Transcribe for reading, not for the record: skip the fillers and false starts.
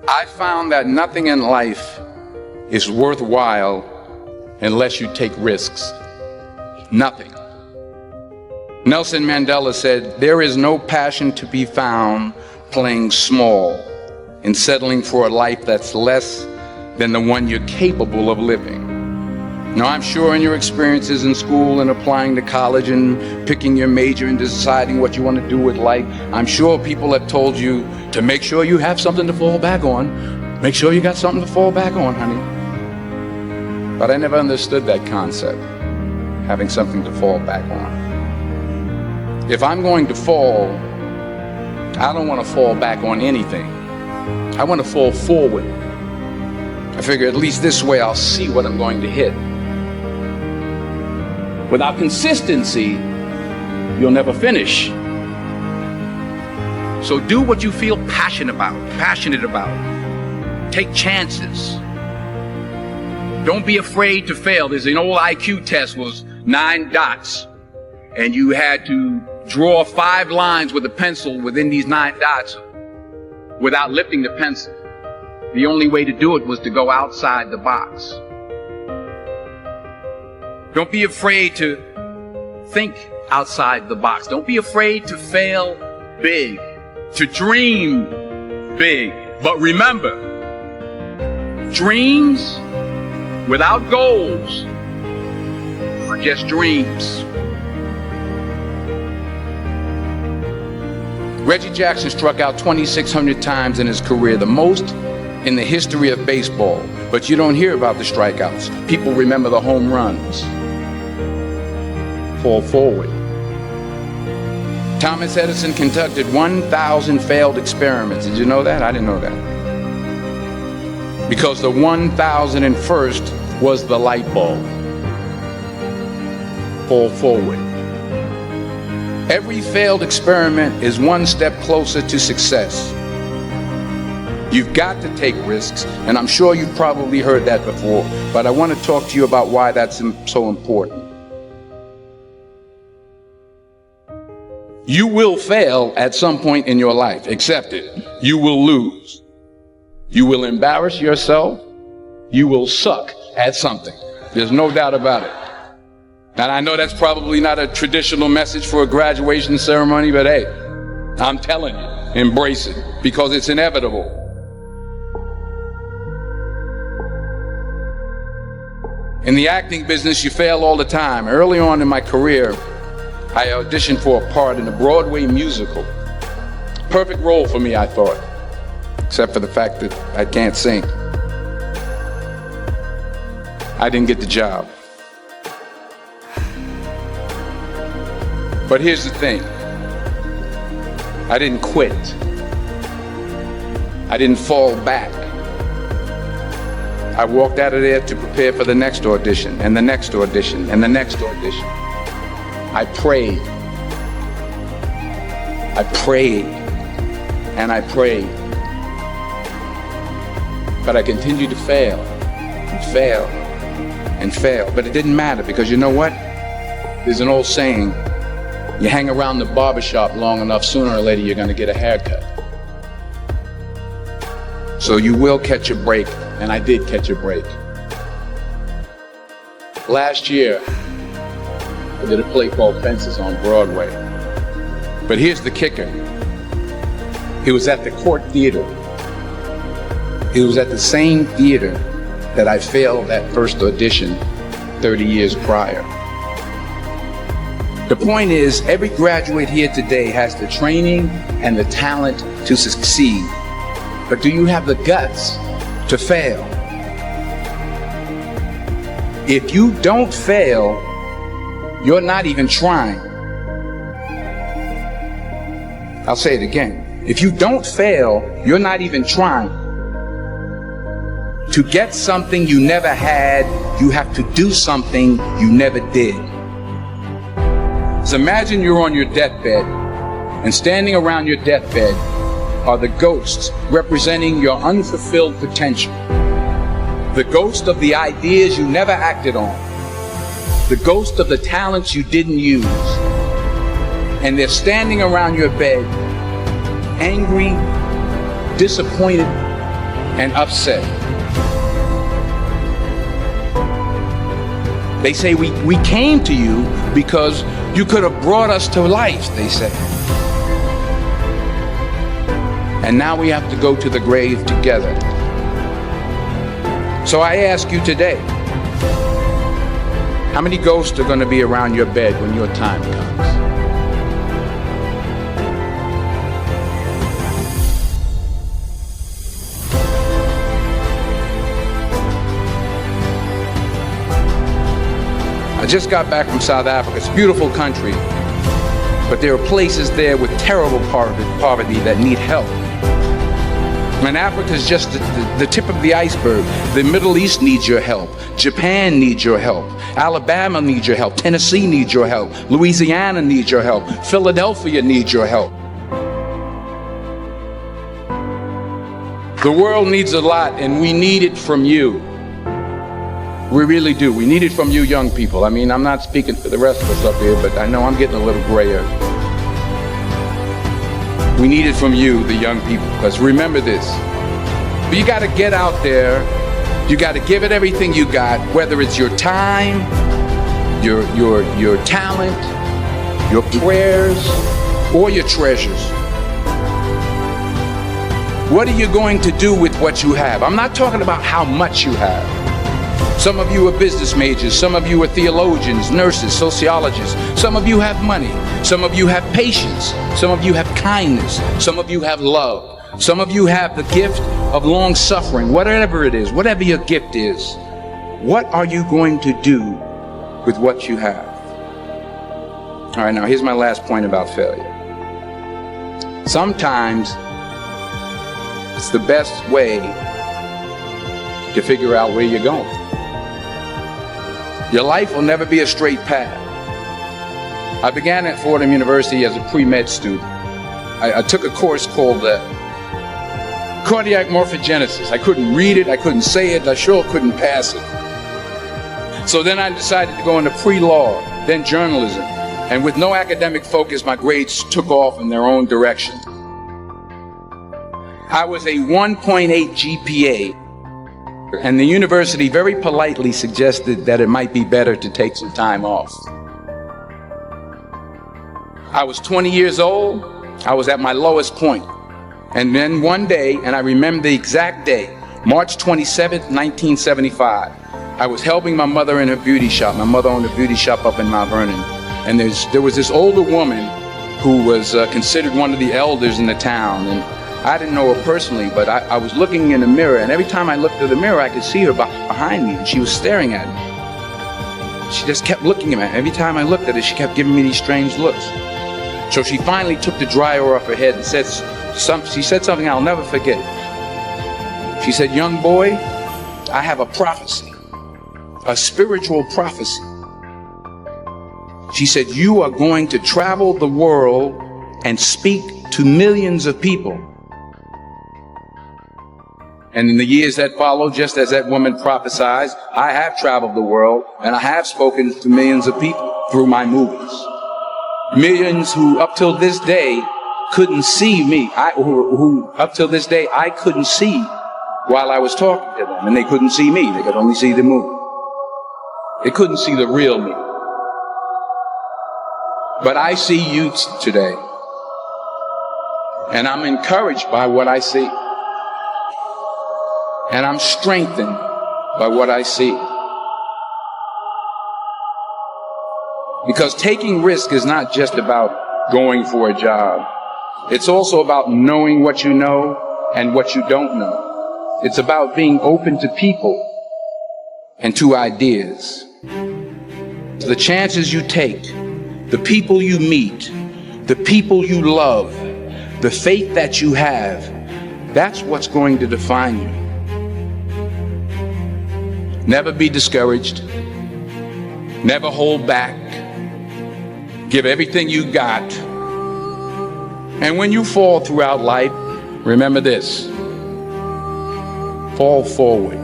I found that nothing in life is worthwhile unless you take risks. Nothing. Nelson Mandela said, "There is no passion to be found playing small and settling for a life that's less than the one you're capable of living." Now, I'm sure in your experiences in school and applying to college and picking your major and deciding what you want to do with life, I'm sure people have told you to make sure you have something to fall back on. Make sure you got something to fall back on, honey. But I never understood that concept, having something to fall back on. If I'm going to fall, I don't want to fall back on anything. I want to fall forward. I figure at least this way I'll see what I'm going to hit. Without consistency, you'll never finish. So do what you feel passionate about. Take chances. Don't be afraid to fail. There's an old IQ test, was 9 dots, and you had to draw 5 lines with a pencil within these 9 dots without lifting the pencil. The only way to do it was to go outside the box. Don't be afraid to think outside the box. Don't be afraid to fail big, to dream big. But remember, dreams without goals are just dreams. Reggie Jackson struck out 2,600 times in his career, the most in the history of baseball. But you don't hear about the strikeouts. People remember the home runs. Fall forward. Thomas Edison conducted 1,000 failed experiments. Did you know that? I didn't know that. Because the 1,001st was the light bulb. Fall forward. Every failed experiment is one step closer to success. You've got to take risks, and I'm sure you've probably heard that before, but I want to talk to you about why that's so important. You will fail at some point in your life. Accept it. You will lose. You will embarrass yourself. You will suck at something. There's no doubt about it. And I know that's probably not a traditional message for a graduation ceremony, but hey, I'm telling you, embrace it, because it's inevitable. In the acting business, you fail all the time. Early on in my career, I auditioned for a part in a Broadway musical. Perfect role for me, I thought, except for the fact that I can't sing. I didn't get the job. But here's the thing. I didn't quit. I didn't fall back. I walked out of there to prepare for the next audition, and the next audition, and the next audition. I prayed. I prayed. And I prayed. But I continued to fail, and fail, and fail. But it didn't matter, because you know what? There's an old saying, you hang around the barbershop long enough, sooner or later you're going to get a haircut. So you will catch a break, and I did catch a break. Last year, I did a play called Fences on Broadway. But here's the kicker. It was at the Court Theater. It was at the same theater that I failed that first audition 30 years prior. The point is, every graduate here today has the training and the talent to succeed. But do you have the guts to fail? If you don't fail, you're not even trying. I'll say it again. If you don't fail, you're not even trying. To get something you never had, you have to do something you never did. So imagine you're on your deathbed, and standing around your deathbed are the ghosts representing your unfulfilled potential. The ghost of the ideas you never acted on. The ghost of the talents you didn't use. And they're standing around your bed, angry, disappointed, and upset. They say we came to you because you could have brought us to life, they say. And now we have to go to the grave together. So I ask you today, how many ghosts are going to be around your bed when your time comes? I just got back from South Africa. It's a beautiful country, but there are places there with terrible poverty that need help. And Africa is just the tip of the iceberg. The Middle East needs your help. Japan needs your help. Alabama needs your help. Tennessee needs your help. Louisiana needs your help. Philadelphia needs your help. The world needs a lot, and we need it from you. We really do. We need it from you young people. I mean, I'm not speaking for the rest of us up here, but I know I'm getting a little grayer. We need it from you, the young people, because remember this. But you got to get out there. You got to give it everything you got, whether it's your time, your talent, your prayers, or your treasures. What are you going to do with what you have? I'm not talking about how much you have. Some of you are business majors, some of you are theologians, nurses, sociologists, some of you have money, some of you have patience, some of you have kindness, some of you have love, some of you have the gift of long suffering, whatever it is, whatever your gift is. What are you going to do with what you have? All right, now here's my last point about failure. Sometimes it's the best way to figure out where you're going. Your life will never be a straight path. I began at Fordham University as a pre-med student. I took a course called cardiac morphogenesis. I couldn't read it, I couldn't say it, I sure couldn't pass it. So then I decided to go into pre-law, then journalism. And with no academic focus, my grades took off in their own direction. I was a 1.8 GPA. And the university very politely suggested that it might be better to take some time off. I was 20 years old. I was at my lowest point. And then one day, and I remember the exact day, March 27th, 1975, I was helping my mother in her beauty shop. My mother owned a beauty shop up in Mount Vernon. And there was this older woman who was considered one of the elders in the town. And I didn't know her personally, but I was looking in the mirror, and every time I looked in the mirror, I could see her behind me, and she was staring at me. She just kept looking at me. Every time I looked at her, she kept giving me these strange looks. So she finally took the dryer off her head and she said something I'll never forget. She said, "Young boy, I have a prophecy, a spiritual prophecy." She said, "You are going to travel the world and speak to millions of people." And in the years that followed, just as that woman prophesied, I have traveled the world and I have spoken to millions of people through my movies. Millions who up till this day couldn't see me, who up till this day I couldn't see while I was talking to them, and they couldn't see me, they could only see the movie. They couldn't see the real me. But I see you today, and I'm encouraged by what I see. And I'm strengthened by what I see. Because taking risk is not just about going for a job. It's also about knowing what you know and what you don't know. It's about being open to people and to ideas. The chances you take, the people you meet, the people you love, the faith that you have, that's what's going to define you. Never be discouraged. Never hold back. Give everything you got. And when you fall throughout life, remember this: fall forward.